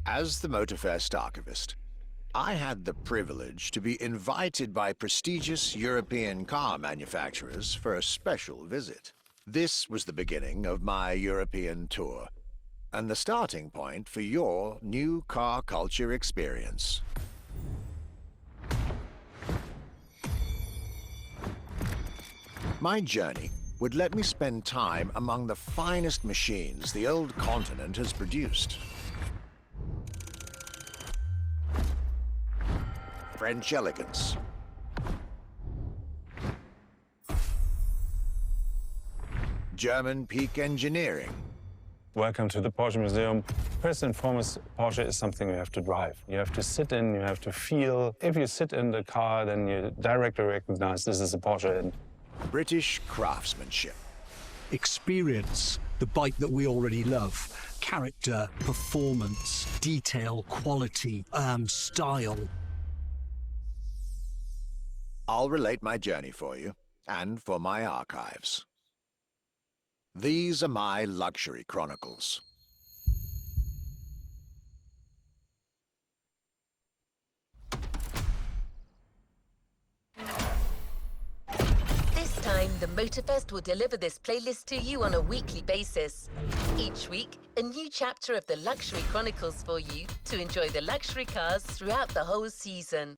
As the Motorfest archivist, I had the privilege to be invited by prestigious European car manufacturers for a special visit. This was the beginning of my European tour, and the starting point for your new car culture experience. My journey would let me spend time among the finest machines the old continent has produced. French elegance, German peak engineering. Welcome to the Porsche Museum. First and foremost, Porsche is something you have to drive. You have to sit in, you have to feel. If you sit in the car, then you directly recognize this is a Porsche. And British craftsmanship. Experience the bike that we already love. Character, performance, detail, quality, style. I'll relate my journey for you, and for my archives. These are my luxury chronicles. This time, the Motorfest will deliver this playlist to you on a weekly basis. Each week, a new chapter of the Luxury Chronicles for you to enjoy the luxury cars throughout the whole season.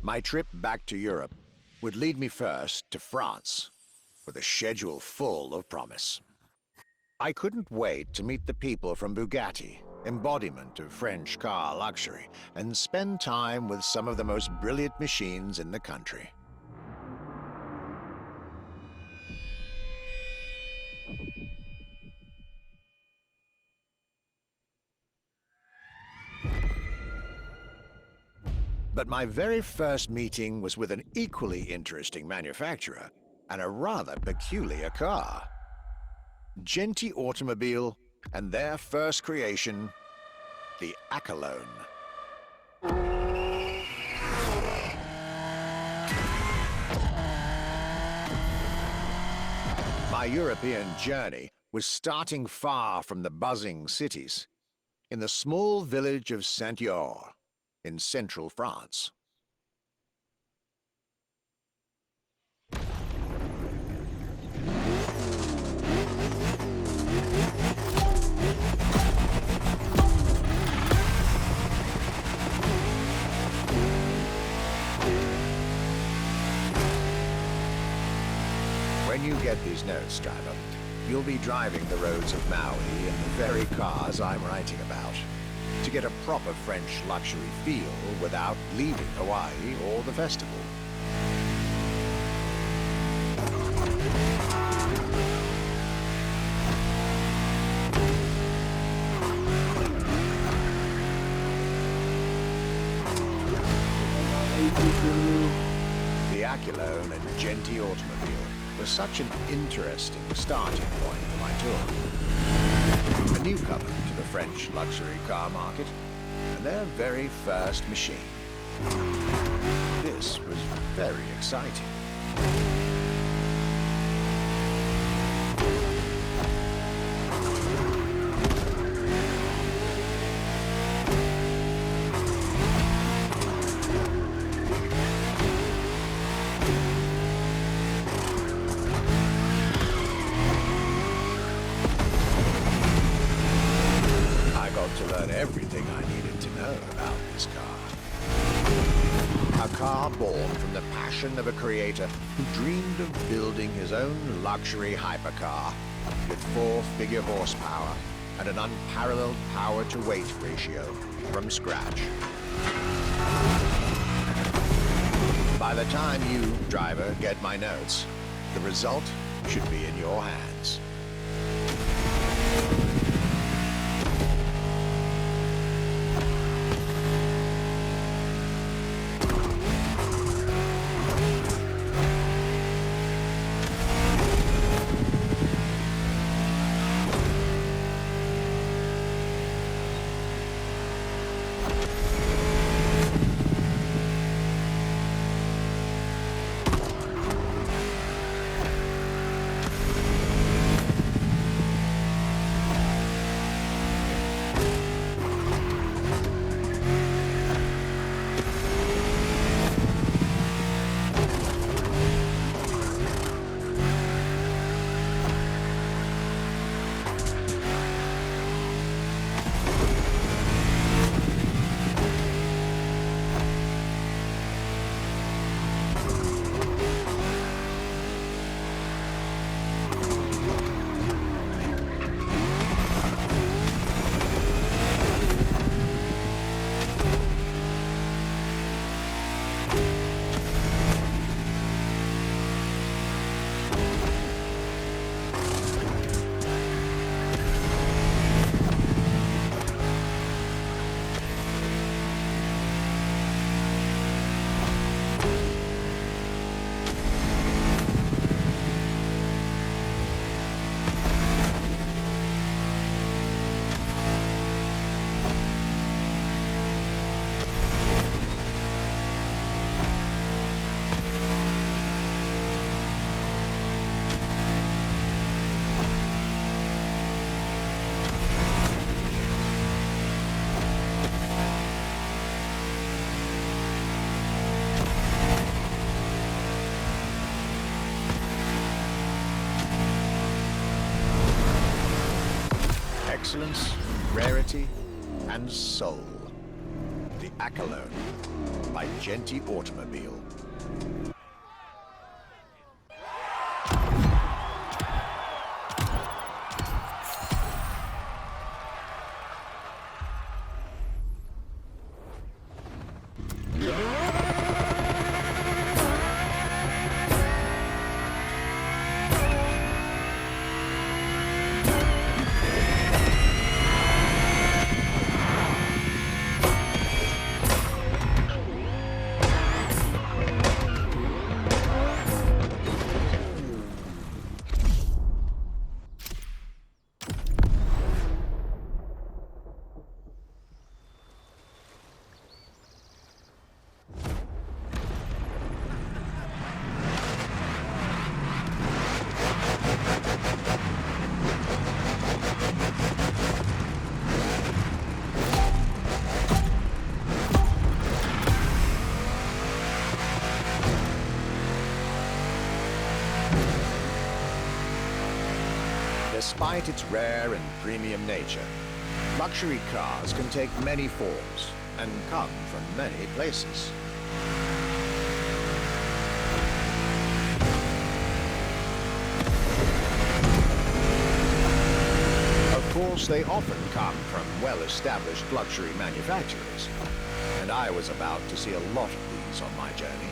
My trip back to Europe would lead me first to France, with a schedule full of promise. I couldn't wait to meet the people from Bugatti, embodiment of French car luxury, and spend time with some of the most brilliant machines in the country. But my very first meeting was with an equally interesting manufacturer and a rather peculiar car. Genti Automobile and their first creation, the Accolone. My European journey was starting far from the buzzing cities, in the small village of Saint-Yor, in central France. When you get these notes, driver, you'll be driving the roads of Maui in the very cars I'm writing about, to get a proper French luxury feel without leaving Hawaii or the festival. The Accolone and Genti Automobile was such an interesting starting point for my tour. A newcomer to the French luxury car market, and their very first machine. This was very exciting. To learn everything I needed to know about this car. A car born from the passion of a creator who dreamed of building his own luxury hypercar with 4-figure horsepower and an unparalleled power-to-weight ratio from scratch. By the time you, driver, get my notes, the result should be in your hands. Excellence, rarity, and soul. The Accolone by Genti Automobile. Despite its rare and premium nature, luxury cars can take many forms and come from many places. Of course, they often come from well-established luxury manufacturers, and I was about to see a lot of these on my journey.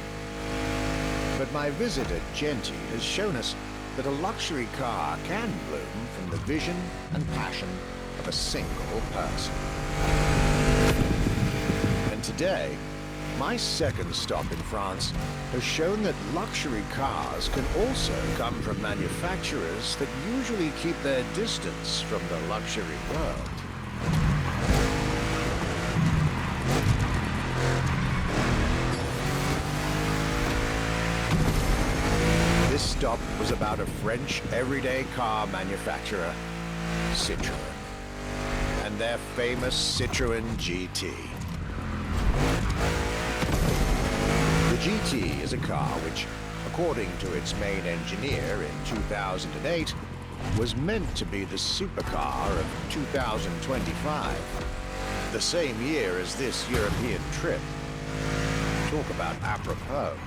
But my visit at Genti has shown us that a luxury car can bloom from the vision and passion of a single person. And today, my second stop in France has shown that luxury cars can also come from manufacturers that usually keep their distance from the luxury world. This stop was about a French everyday car manufacturer, Citroën, and their famous Citroën GT. The GT is a car which, according to its main engineer in 2008, was meant to be the supercar of 2025, the same year as this European trip. Talk about apropos.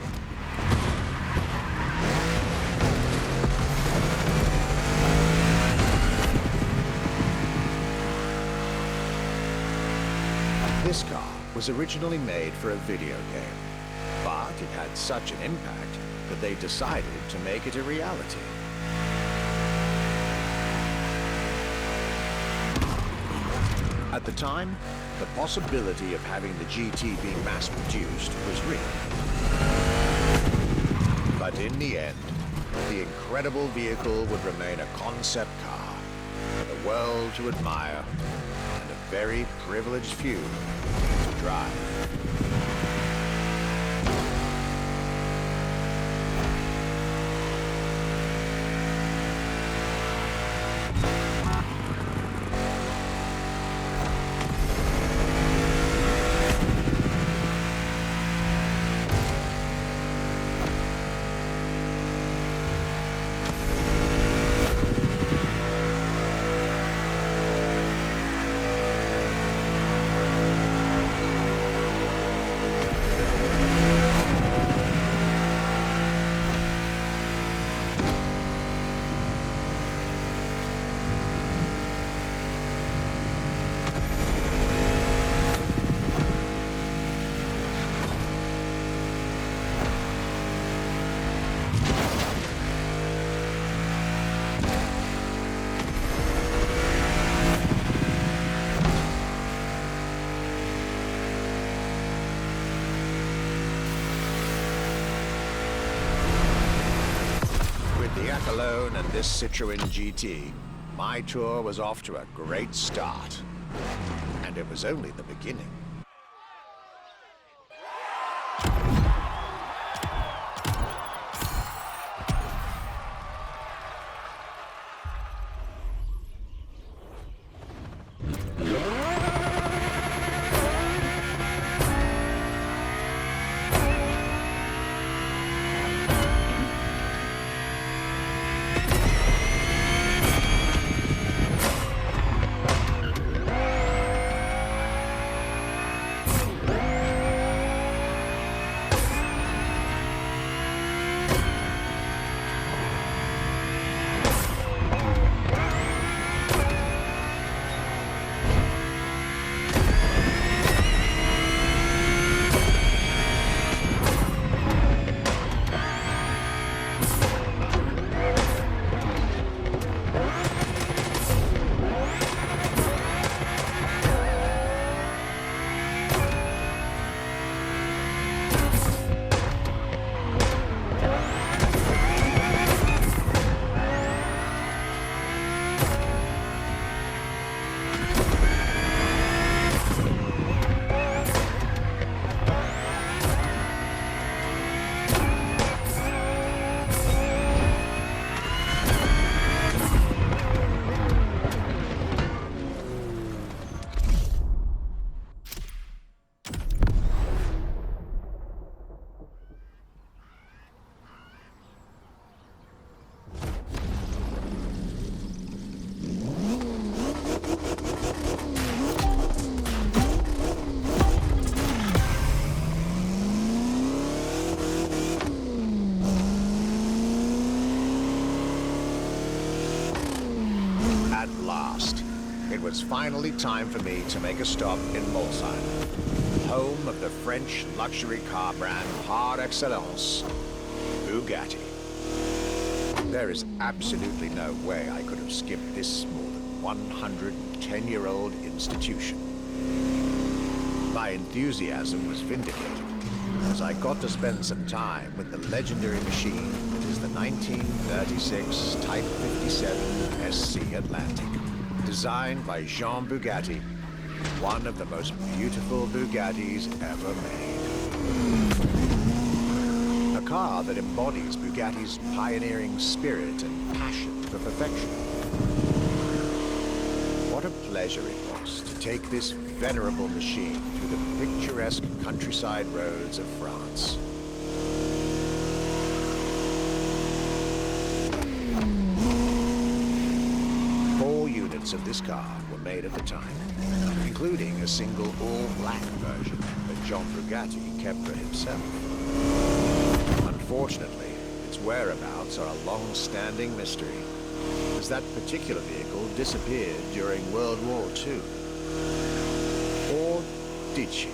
This car was originally made for a video game, but it had such an impact that they decided to make it a reality. At the time, the possibility of having the GT being mass-produced was real. But in the end, the incredible vehicle would remain a concept car for the world to admire and a very privileged few to drive. Alone and this Citroën GT, my tour was off to a great start. And it was only the beginning. was finally time for me to make a stop in Molsheim, home of the French luxury car brand par excellence, Bugatti. There is absolutely no way I could have skipped this more than 110-year-old institution. My enthusiasm was vindicated, as I got to spend some time with the legendary machine that is the 1936 Type 57 SC Atlantic, designed by Jean Bugatti, one of the most beautiful Bugattis ever made. A car that embodies Bugatti's pioneering spirit and passion for perfection. What a pleasure it was to take this venerable machine through the picturesque countryside roads of France. Four units of this car were made at the time, including a single all-black version that Jean Bugatti kept for himself. Unfortunately, its whereabouts are a long-standing mystery, as that particular vehicle disappeared during World War II. Or did she?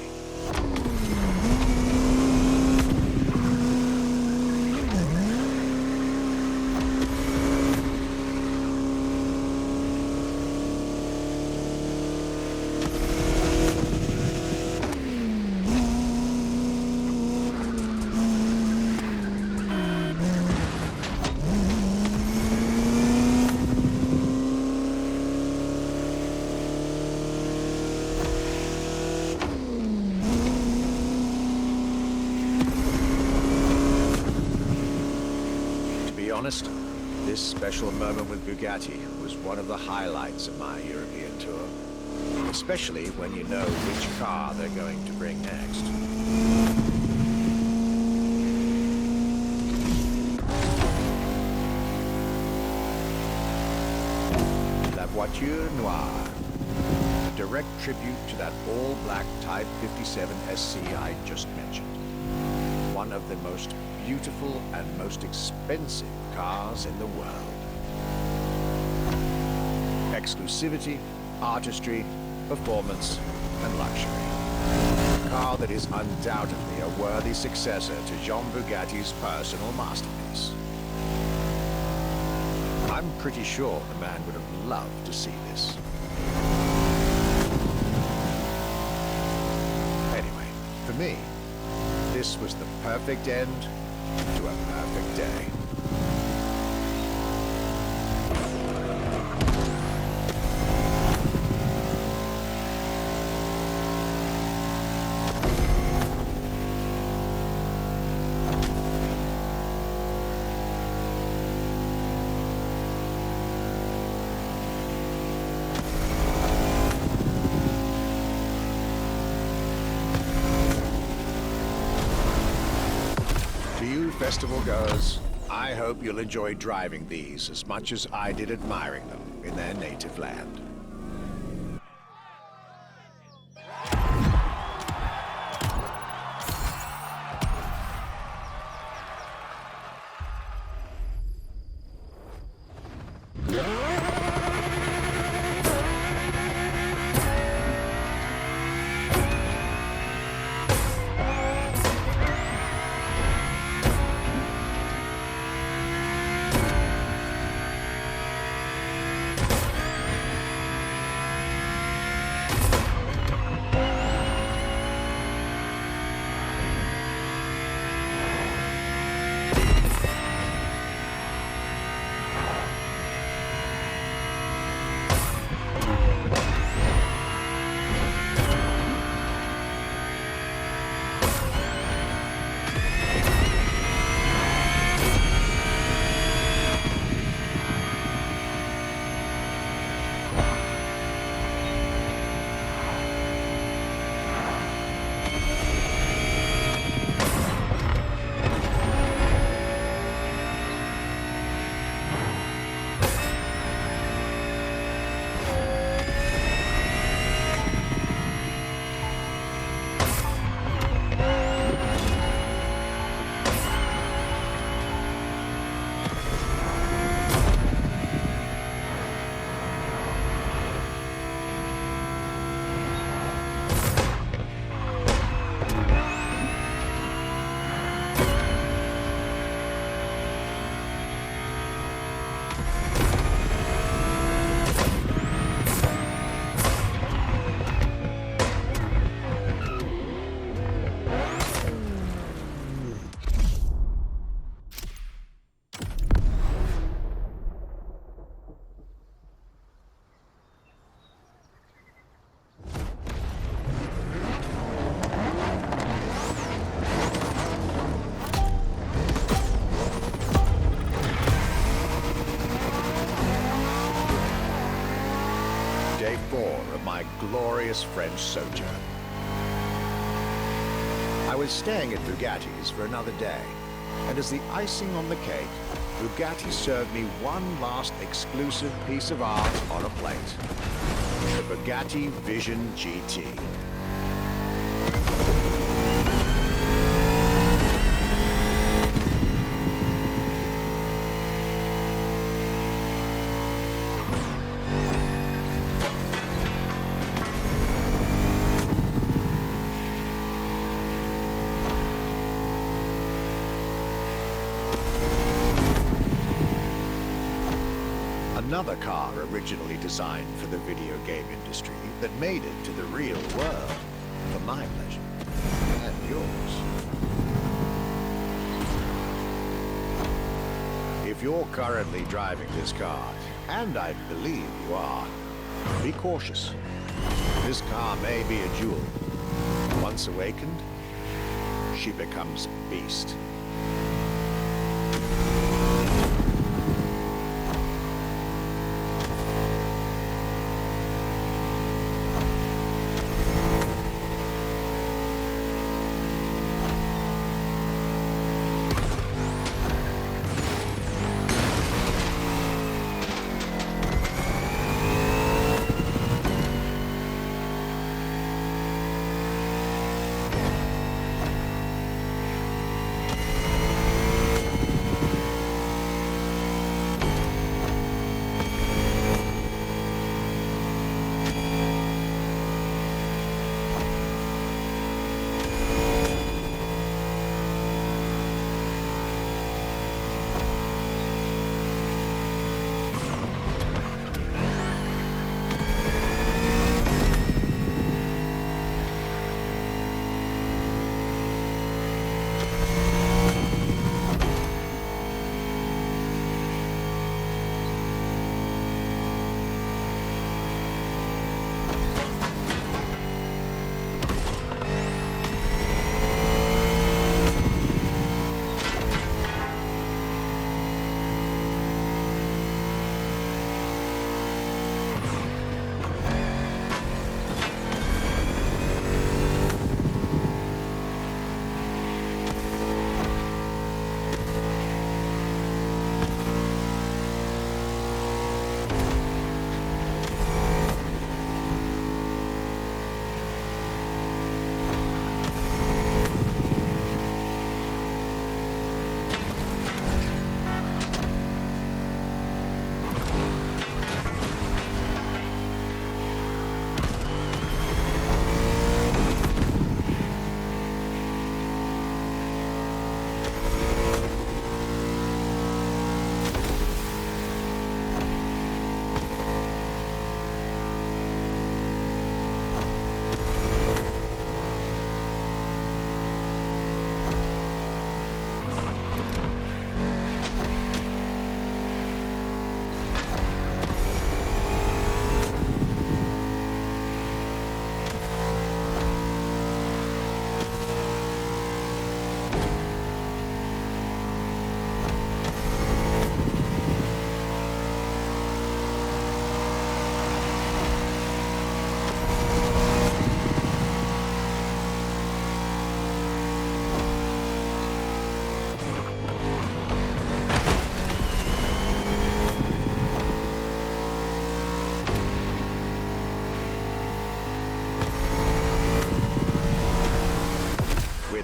Honest, this special moment with Bugatti was one of the highlights of my European tour, especially when you know which car they're going to bring next. La Voiture Noire, a direct tribute to that all-black Type 57 SC I just mentioned. One of the most beautiful and most expensive cars in the world. Exclusivity, artistry, performance, and luxury. A car that is undoubtedly a worthy successor to Jean Bugatti's personal masterpiece. I'm pretty sure the man would have loved to see this. Anyway, for me, this was the perfect end to a perfect day. Festival goers, I hope you'll enjoy driving these as much as I did admiring them in their native land. glorious French sojourn. I was staying at Bugatti's for another day, and as the icing on the cake, Bugatti served me one last exclusive piece of art on a plate. The Bugatti Vision GT. Another car originally designed for the video game industry that made it to the real world, for my pleasure, and yours. If you're currently driving this car, and I believe you are, be cautious. This car may be a jewel. Once awakened, she becomes a beast.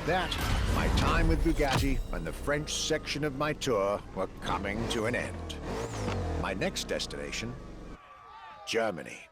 that, my time with Bugatti and the French section of my tour were coming to an end. My next destination, Germany.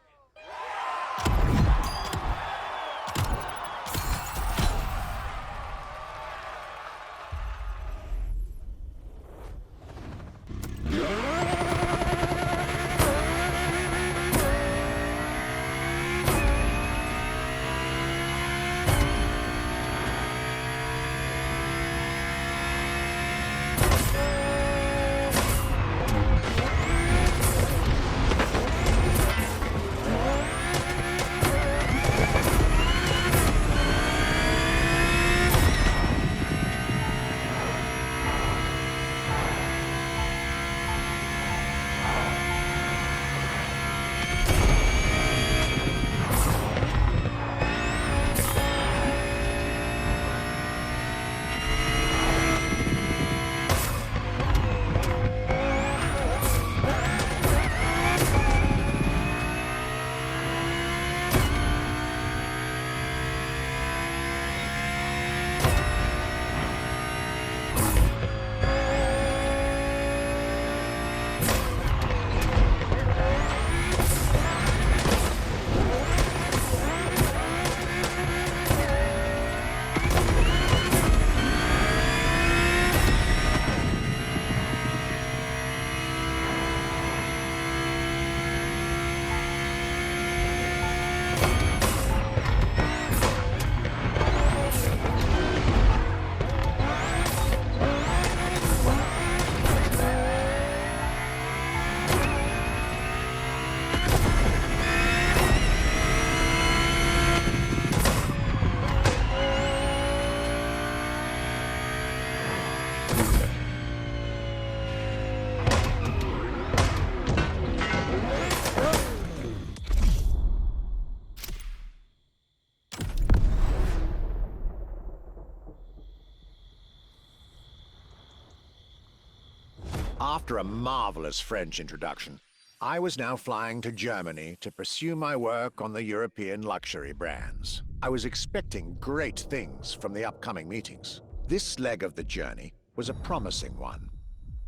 After a marvelous French introduction, I was now flying to Germany to pursue my work on the European luxury brands. I was expecting great things from the upcoming meetings. This leg of the journey was a promising one,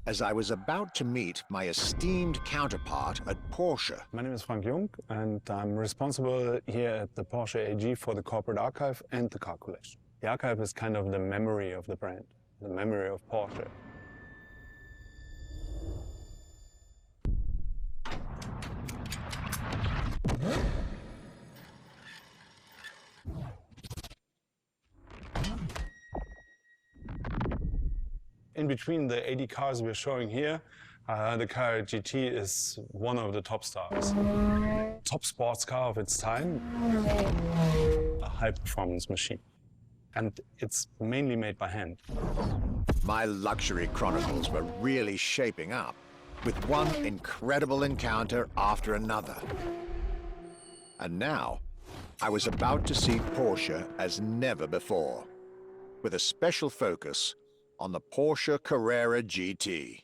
as I was about to meet my esteemed counterpart at Porsche. My name is Frank Jung, and I'm responsible here at the Porsche AG for the corporate archive and the car collection. The archive is kind of the memory of the brand, the memory of Porsche. In between the 80 cars we're showing here, the Carrera GT is one of the top stars. Top sports car of its time, a high-performance machine. And it's mainly made by hand. My luxury chronicles were really shaping up, with one incredible encounter after another. And now, I was about to see Porsche as never before, with a special focus on the Porsche Carrera GT.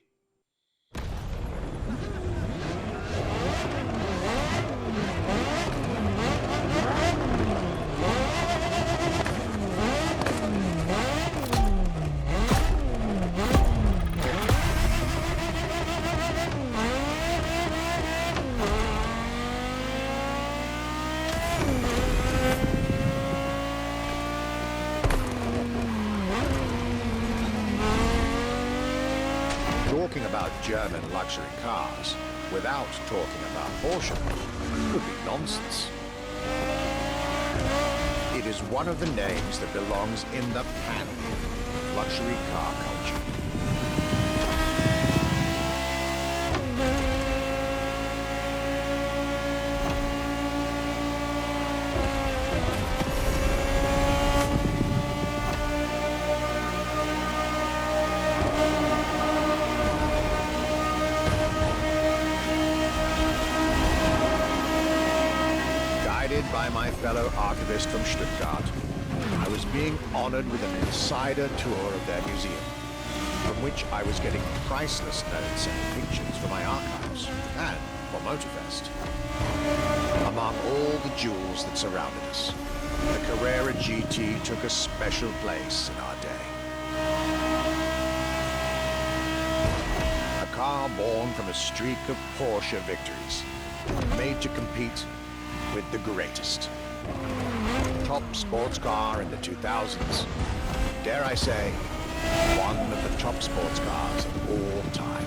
Talking about German luxury cars without talking about Porsche would be nonsense. It is one of the names that belongs in the pantheon of luxury car culture. By my fellow archivist from Stuttgart, I was being honored with an insider tour of their museum, from which I was getting priceless notes and pictures for my archives and for Motorfest. Among all the jewels that surrounded us, the Carrera GT took a special place in our day. A car born from a streak of Porsche victories, made to compete with the greatest. Top sports car in the 2000s. Dare I say, one of the top sports cars of all time.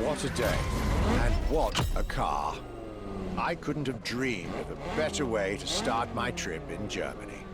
What a day, and what a car. I couldn't have dreamed of a better way to start my trip in Germany.